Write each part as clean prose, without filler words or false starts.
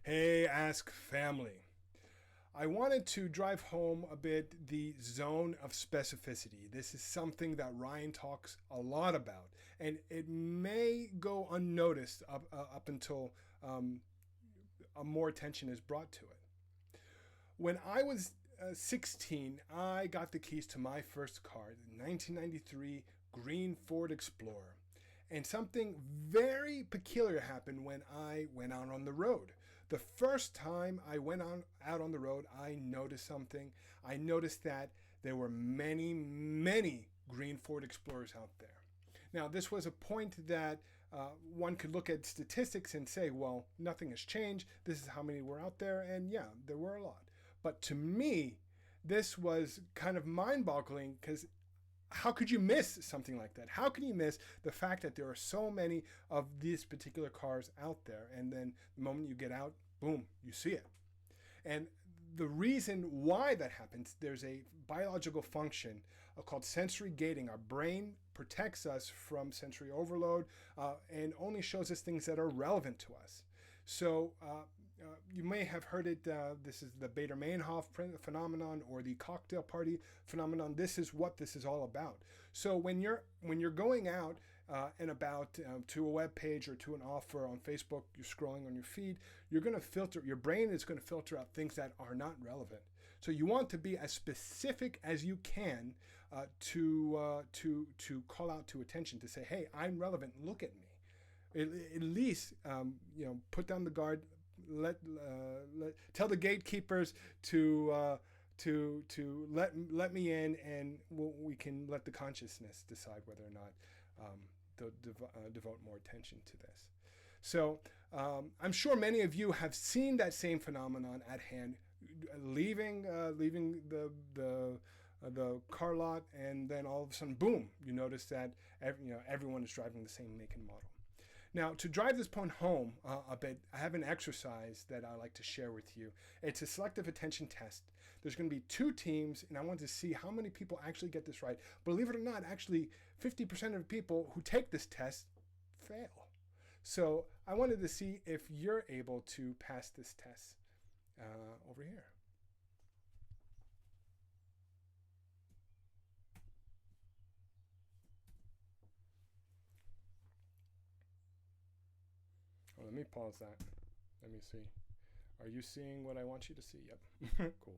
Hey, Ask Family. I wanted to drive home a bit the zone of specificity. This is something that Ryan talks a lot about, and it may go unnoticed up until more attention is brought to it. When I was 16, I got the keys to my first car, the 1993 green Ford Explorer. And something very peculiar happened when I went out on the road. The first time I went out on the road, I noticed something. I noticed that there were many, many green Ford Explorers out there. Now, this was a point that one could look at statistics and say, well, nothing has changed. This is how many were out there. And yeah, there were a lot. But to me, this was kind of mind-boggling because how could you miss something like that? How can you miss the fact that there are so many of these particular cars out there? And then the moment you get out, boom, you see it. And the reason why that happens, there's a biological function called sensory gating. Our brain protects us from sensory overload and only shows us things that are relevant to us. So you may have heard it. This is the Bader-Meinhof phenomenon or the cocktail party phenomenon. This is what this is all about. So when you're going out and about to a web page or to an offer on Facebook, you're scrolling on your feed, you're going to filter. Your brain is going to filter out things that are not relevant. So you want to be as specific as you can to call out to attention, to say, hey, I'm relevant, look at me. At least put down the guard, tell the gatekeepers to let me in, and we can let the consciousness decide whether or not they'll devote more attention to this. So I'm sure many of you have seen that same phenomenon at hand, leaving the car lot, and then all of a sudden, boom, you notice that everyone is driving the same make and model. Now, to drive this point home a bit, I have an exercise that I like to share with you. It's a selective attention test. There's going to be two teams, and I want to see how many people actually get this right. Believe it or not, actually, 50% of the people who take this test fail. So I wanted to see if you're able to pass this test over here. Oh, let me pause that. Let me see. Are you seeing what I want you to see? Yep. Cool.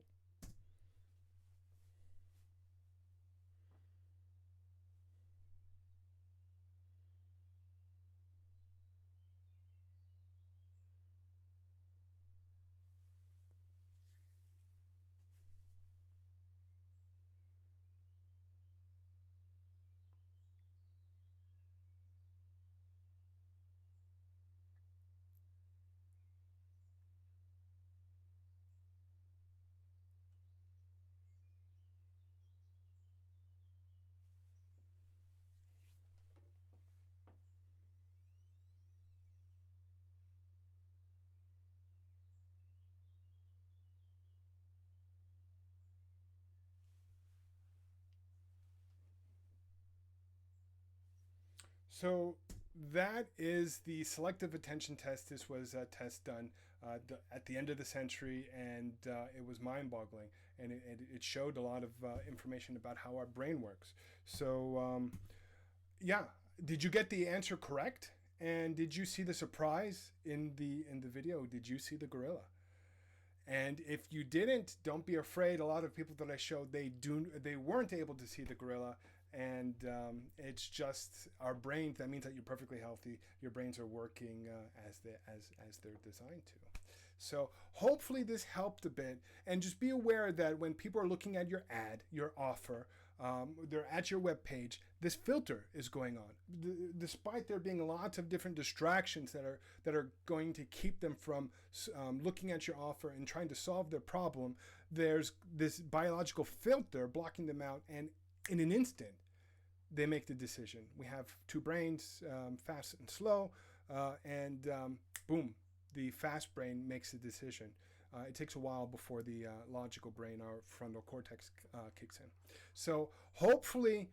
So that is the selective attention test. This was a test done at the end of the century, and it was mind-boggling. And it showed a lot of information about how our brain works. So, yeah, did you get the answer correct? And did you see the surprise in the video? Did you see the gorilla? And if you didn't, don't be afraid. A lot of people that I showed, they weren't able to see the gorilla, and it's just our brains. That means that you're perfectly healthy. Your brains are working as they're designed to. So hopefully this helped a bit. And just be aware that when people are looking at your ad, your offer, they're at your web page, this filter is going on. Despite there being lots of different distractions that are going to keep them from looking at your offer and trying to solve their problem, there's this biological filter blocking them out, and in an instant, they make the decision. We have two brains, fast and slow, and boom, the fast brain makes the decision. It takes a while before the logical brain, our frontal cortex, kicks in. So hopefully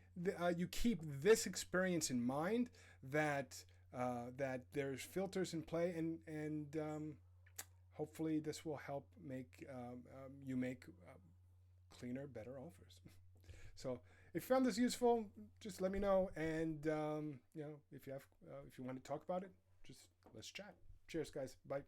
you keep this experience in mind, that there's filters in play, and hopefully this will help make you make cleaner, better offers. So if you found this useful, just let me know. And if you want to talk about it, just let's chat. Cheers, guys. Bye.